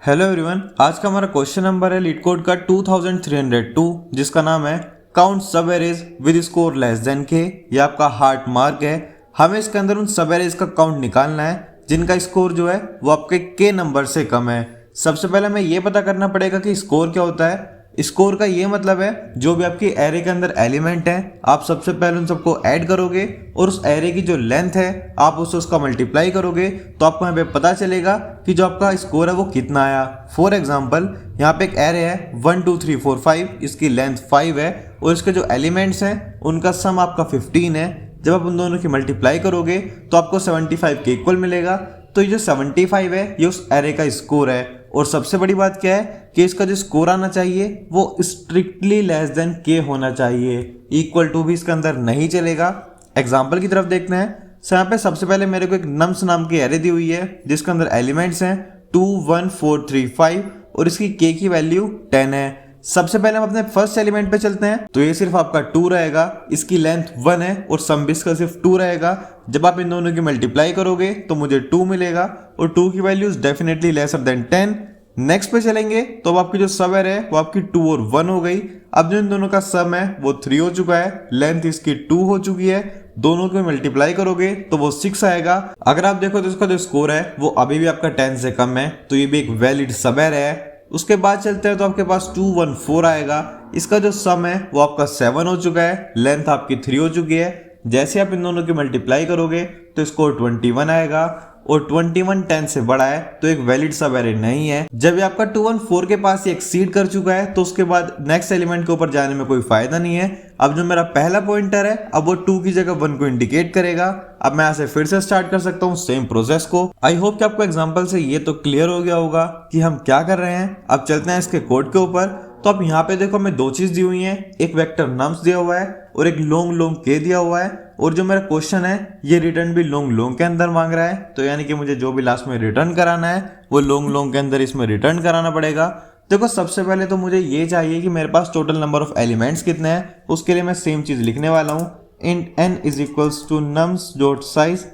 Hello everyone, आज का हमारा क्वेश्चन नंबर है लीड कोड का 2302 जिसका नाम है काउंट सब arrays with score less than के। ये आपका हार्ट मार्क है। हमें इसके अंदर उन सब एरेज का काउंट निकालना है जिनका स्कोर जो है वो आपके के नंबर से कम है। सबसे पहले हमें ये पता करना पड़ेगा कि स्कोर क्या होता है। स्कोर का ये मतलब है जो भी आपकी एरे के अंदर एलिमेंट हैं आप सबसे पहले उन सबको ऐड करोगे और उस एरे की जो लेंथ है आप उससे उसका मल्टीप्लाई करोगे तो आपको यहाँ पे पता चलेगा कि जो आपका स्कोर है वो कितना आया। फॉर एग्जांपल यहाँ पे एक एरे है 1 2 3 4 5, इसकी लेंथ 5 है और इसके जो एलिमेंट्स हैं उनका सम आपका 15 है। जब आप उन दोनों की मल्टीप्लाई करोगे तो आपको 75 के इक्वल मिलेगा। तो ये जो 75 है ये उस एरे का स्कोर है। और सबसे बड़ी बात क्या है कि इसका जो स्कोर आना चाहिए वो स्ट्रिक्टली लेस देन के होना चाहिए, इक्वल टू भी इसके अंदर नहीं चलेगा। एग्जाम्पल की तरफ देखते हैं। सो यहाँ पे सबसे पहले मेरे को एक नम्स नाम की एरे दी हुई है जिसके अंदर एलिमेंट्स हैं 2 1 4 3 5 और इसकी के की वैल्यू 10 है। सबसे पहले हम अपने फर्स्ट एलिमेंट पे चलते हैं तो ये सिर्फ आपका 2 रहेगा, इसकी लेंथ 1 है और सम भी इसका सिर्फ 2 रहेगा। जब आप इन दोनों की मल्टीप्लाई करोगे तो मुझे 2 मिलेगा और 2 की value definitely lesser than 10। Next पे चलेंगे तो अब आपकी जो सब एरे है वो आपकी 2 और 1 हो गई। अब जो इन दोनों का सम है वो 3 हो चुका है, लेंथ इसकी 2 हो चुकी है। दोनों को मल्टीप्लाई करोगे तो वो 6 आएगा। अगर आप देखो तो इसका जो स्कोर है वो अभी भी आपका 10 से कम है, तो ये भी एक वैलिड सब एरे है। उसके बाद चलते हैं तो आपके पास 2 1 4 आएगा। इसका जो सम है वो आपका 7 हो चुका है, लेंथ आपकी 3 हो चुकी है। जैसे आप इन दोनों की मल्टीप्लाई करोगे तो स्कोर 21 आएगा और 21 10 से बड़ा है तो एक वैलिड सब एरे नहीं है। जब ये आपका 2 1 4 के पास ही एक्सीड कर चुका है तो उसके बाद नेक्स्ट एलिमेंट के ऊपर जाने में कोई फायदा नहीं है। अब जो मेरा पहला पॉइंटर है अब वो 2 की जगह 1 को इंडिकेट करेगा। अब मैं यहाँ से फिर से स्टार्ट कर सकता हूँ सेम प्रोसेस को। आई होप कि आपको एग्जांपल से ये तो क्लियर हो गया होगा कि हम क्या कर रहे हैं। अब चलते हैं इसके कोड के ऊपर। तो अब यहाँ पे देखो हमें दो चीज दी हुई है, एक वेक्टर नम्स दिया हुआ है और एक लॉन्ग लॉन्ग के दिया हुआ है। और जो मेरा क्वेश्चन है ये रिटर्न भी लॉन्ग लॉन्ग के अंदर मांग रहा है, तो यानी कि मुझे जो भी लास्ट में रिटर्न कराना है वो लॉन्ग लॉन्ग के अंदर इसमें रिटर्न कराना पड़ेगा। देखो सबसे पहले तो मुझे ये चाहिए कि मेरे पास टोटल नंबर ऑफ एलिमेंट्स कितने हैं। उसके लिए मैं सेम चीज लिखने वाला हूँ, int n is equals to nums dot size.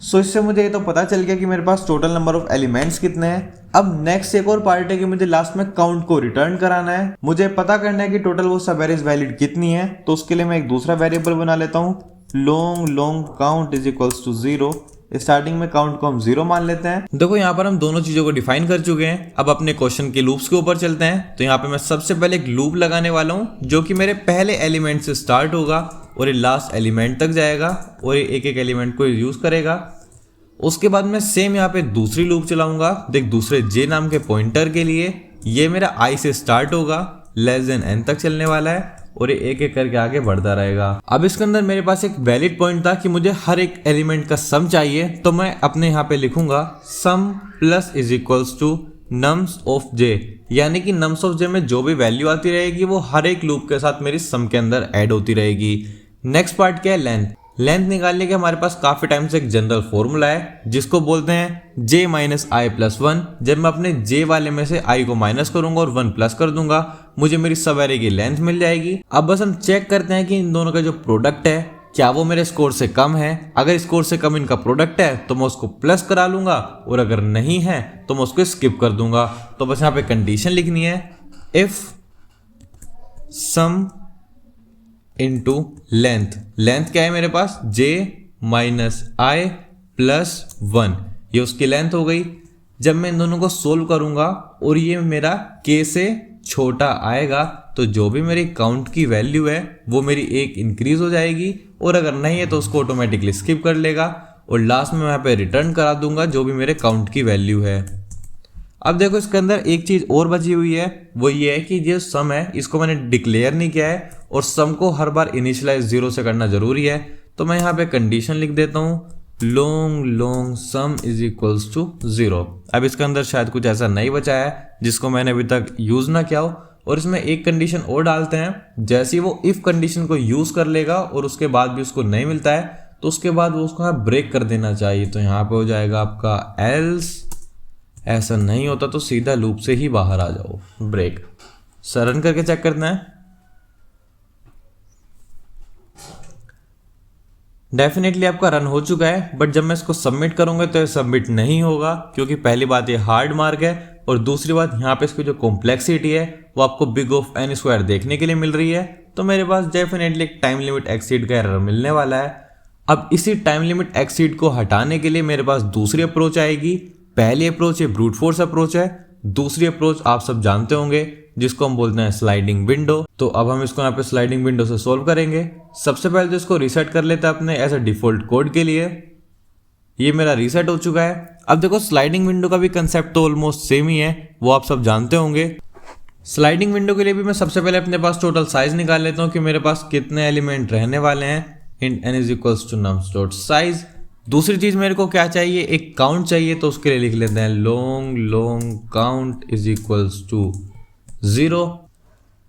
So इससे मुझे ये तो पता चल गया कि मेरे पास टोटल नंबर ऑफ एलिमेंट्स कितने हैं। अब नेक्स्ट एक और पार्ट है कि मुझे लास्ट में काउंट को रिटर्न कराना है। मुझे पता करना है कि टोटल वो सब एरेज वैलिड कितनी है, तो उसके लिए मैं एक दूसरा वेरिएबल बना लेता हूँ, long long count is equals to 0। Starting में काउंट को हम 0 मान लेते हैं। देखो यहाँ पर हम दोनों चीजों को डिफाइन कर चुके हैं। अब अपने क्वेश्चन के लूप्स के ऊपर चलते हैं। तो यहाँ पे मैं सबसे पहले एक लूप लगाने वाला हूँ जो कि मेरे पहले एलिमेंट से स्टार्ट होगा और ये लास्ट एलिमेंट तक जाएगा और ये एक एक एलिमेंट को यूज करेगा। उसके बाद मैं सेम यहाँ पे दूसरी लूप चलाऊंगा, देख दूसरे j नाम के पॉइंटर के लिए। ये मेरा i से स्टार्ट होगा, लेस देन n तक चलने वाला है और ये एक एक करके आगे बढ़ता रहेगा। अब इसके अंदर मेरे पास एक वैलिड पॉइंट था कि मुझे हर एक एलिमेंट का सम चाहिए, तो मैं अपने यहाँ पे लिखूंगा sum plus is equals to nums of j, यानी कि नम्स ऑफ j में जो भी वैल्यू आती रहेगी वो हर एक लूप के साथ मेरी सम के अंदर ऐड होती रहेगी। नेक्स्ट पार्ट क्या है, लेंथ। लेंथ निकालने के हमारे पास काफी टाइम से एक जनरल फॉर्मूला है जिसको बोलते हैं j माइनस आई प्लस 1। जब मैं अपने j वाले में से i को माइनस करूंगा और 1 प्लस कर दूंगा मुझे मेरी सब एरे की लेंथ मिल जाएगी। अब बस हम चेक करते हैं कि इन दोनों का जो प्रोडक्ट है क्या वो मेरे स्कोर से कम है। अगर स्कोर से कम इनका प्रोडक्ट है तो मैं उसको प्लस करा लूंगा और अगर नहीं है तो मैं उसको स्किप कर दूंगा। तो बस यहाँ पे कंडीशन लिखनी है, if sum into length. Length क्या है मेरे पास, j माइनस आई प्लस 1, ये उसकी लेंथ हो गई। जब मैं इन दोनों को सोल्व करूंगा और ये मेरा k से छोटा आएगा तो जो भी मेरी काउंट की वैल्यू है वो मेरी एक इंक्रीज हो जाएगी और अगर नहीं है तो उसको ऑटोमेटिकली स्किप कर लेगा और लास्ट में मैं यहाँ पे रिटर्न करा दूंगा जो भी मेरे काउंट की वैल्यू है। अब देखो इसके अंदर एक चीज और बची हुई है, वो ये है कि जो सम है इसको मैंने डिक्लेयर नहीं किया है और सम को हर बार इनिशियलाइज 0 से करना जरूरी है। तो मैं यहाँ पे कंडीशन लिख देता हूँ, long long sum is equals to 0। अब इसके अंदर शायद कुछ ऐसा नहीं बचा है जिसको मैंने अभी तक यूज ना किया हो और इसमें एक कंडीशन और डालते हैं। जैसे ही वो इफ कंडीशन को यूज कर लेगा और उसके बाद भी उसको नहीं मिलता है तो उसके बाद वो उसको ब्रेक कर देना चाहिए। तो यहाँ पे हो जाएगा आपका एल्स, ऐसा नहीं होता तो सीधा लूप से ही बाहर आ जाओ, ब्रेक। रन करके चेक करना है। डेफिनेटली आपका रन हो चुका है, बट जब मैं इसको सबमिट करूंगा तो ये सबमिट नहीं होगा, क्योंकि पहली बात ये हार्ड मार्क है और दूसरी बात यहाँ पे इसकी जो कॉम्प्लेक्सिटी है वो आपको बिग ऑफ एन स्क्वायर देखने के लिए मिल रही है। तो मेरे पास डेफिनेटली एक टाइम लिमिट एक्सीड का एरर मिलने वाला है। अब इसी टाइम लिमिट एक्सीड को हटाने के लिए मेरे पास दूसरी अप्रोच आएगी। पहली अप्रोच ये ब्रूट फोर्स अप्रोच है, दूसरी अप्रोच आप सब जानते होंगे जिसको हम बोलते हैं स्लाइडिंग विंडो। तो अब हम इसको यहाँ पे स्लाइडिंग विंडो से सोल्व करेंगे। सबसे पहले तो इसको रीसेट कर लेते हैं अपने एज अ डिफॉल्ट कोड के लिए। ये मेरा रीसेट हो चुका है। अब देखो स्लाइडिंग विंडो का भी कंसेप्ट तो ऑलमोस्ट सेम ही है, वो आप सब जानते होंगे। स्लाइडिंग विंडो के लिए भी मैं सबसे पहले अपने पास टोटल साइज निकाल लेता हूँ कि मेरे पास कितने एलिमेंट रहने वाले हैं। int n is equals to nums dot size. दूसरी चीज मेरे को क्या चाहिए, एक काउंट चाहिए, तो उसके लिए लिख लेते हैं long count is equals to 0।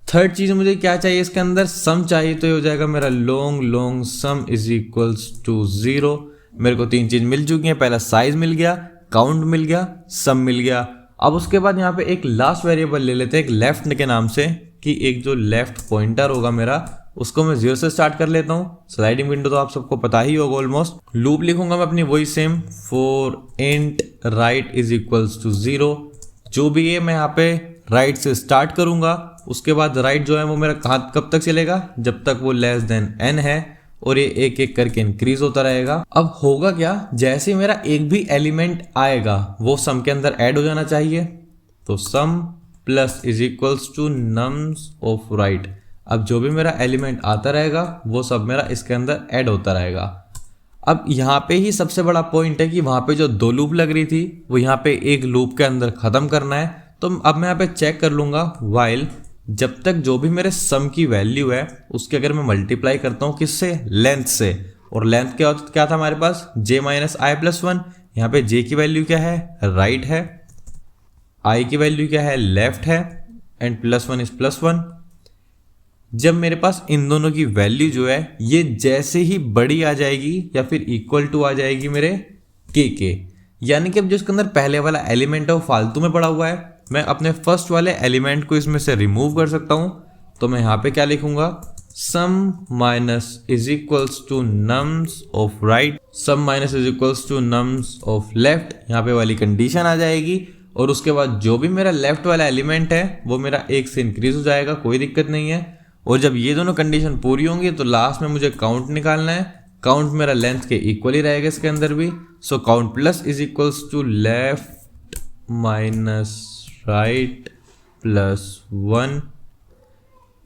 Third चीज मुझे क्या चाहिए, इसके अंदर सम चाहिए, तो ये हो जाएगा मेरा long sum is equals to 0। मेरे को तीन चीज मिल चुकी हैं, पहला साइज मिल गया, काउंट मिल गया, सम मिल गया। अब उसके बाद यहाँ पे एक लास्ट वेरिएबल ले लेते हैं एक लेफ्ट के नाम से, कि एक जो लेफ्ट पॉइंटर होगा मेरा उसको मैं 0 से स्टार्ट कर लेता हूँ। स्लाइडिंग विंडो तो आप सबको पता ही होगा ऑलमोस्ट। लूप लिखूंगा मैं अपनी वही same, for int right is equals to 0। जो भी है मैं यहाँ पे राइट से स्टार्ट करूंगा, उसके बाद राइट जो है वो मेरा कहाँ कब तक चलेगा, जब तक वो लेस देन n है, और ये एक एक करके इंक्रीज होता रहेगा। अब होगा क्या, जैसे मेरा एक भी एलिमेंट आएगा वो सम के अंदर ऐड हो जाना चाहिए। तो sum plus is equals to nums of right. अब जो भी मेरा एलिमेंट आता रहेगा वो सब मेरा इसके अंदर ऐड होता रहेगा। अब यहाँ पे ही सबसे बड़ा पॉइंट है कि वहाँ पे जो दो लूप लग रही थी वो यहाँ पे एक लूप के अंदर ख़त्म करना है। तो अब मैं यहाँ पे चेक कर लूँगा वाइल, जब तक जो भी मेरे सम की वैल्यू है उसके अगर मैं मल्टीप्लाई करता हूँ किससे, लेंथ से। और लेंथ क्या था हमारे पास, j माइनस आई प्लस 1। यहाँ पे j की वैल्यू क्या है, राइट है, i की वैल्यू क्या है, लेफ्ट है, एंड +1 इज +1। जब मेरे पास इन दोनों की वैल्यू जो है ये जैसे ही बड़ी आ जाएगी या फिर इक्वल टू आ जाएगी मेरे के, यानी कि अब जो इसके अंदर पहले वाला एलिमेंट है वो फालतू में पड़ा हुआ है, मैं अपने फर्स्ट वाले एलिमेंट को इसमें से रिमूव कर सकता हूं। तो मैं यहाँ पे क्या लिखूंगा, sum minus is equals to nums of right, sum minus is equals to nums of left. यहाँ पे वाली कंडीशन आ जाएगी और उसके बाद जो भी मेरा लेफ्ट वाला एलिमेंट है वो मेरा एक से इंक्रीज हो जाएगा, कोई दिक्कत नहीं है। और जब ये दोनों कंडीशन पूरी होंगी तो लास्ट में मुझे काउंट निकालना है। काउंट मेरा लेंथ के इक्वल ही रहेगा इसके अंदर भी। So count plus is equals to left minus right plus 1।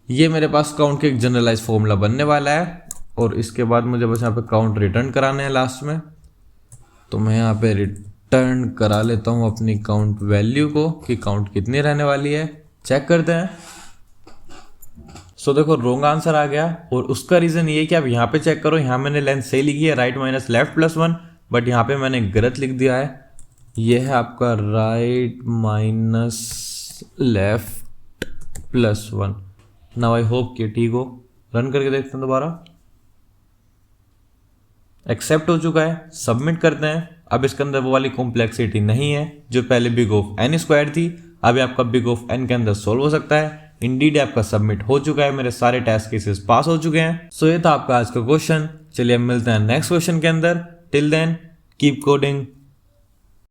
ये मेरे पास काउंट के एक जनरलाइज फॉर्मूला बनने वाला है। और इसके बाद मुझे बस यहाँ पे काउंट रिटर्न कराने हैं लास्ट में। तो मैं यहाँ पे रिटर्न करा लेता हूँ अपनी काउंट वैल्यू को कि काउंट कितनी रहने वाली है। चेक करते हैं। सो देखो रॉन्ग आंसर आ गया, और उसका रीज़न ये है कि आप यहाँ पे चेक करो, यहाँ मैंने लेंथ सही लिखी है, right minus left plus 1, but यहाँ पे मैंने गलत लिख दिया है। ये है आपका right minus left plus 1। Now I hope कि ठीक हो। रन करके देखते हैं दोबारा। एक्सेप्ट हो चुका है, सबमिट करते हैं। अब इसके अंदर वो वाली कॉम्प्लेक्सिटी नहीं है जो पहले बिग ऑफ एन स्क्वायर थी, अभी आपका बिग ऑफ एन के अंदर सोल्व हो सकता है। इंडीड आपका सबमिट हो चुका है, मेरे सारे टेस्ट केसेस पास हो चुके हैं। सो ये था आपका आज का क्वेश्चन। चलिए अब मिलते हैं नेक्स्ट क्वेश्चन के अंदर। Till then keep coding.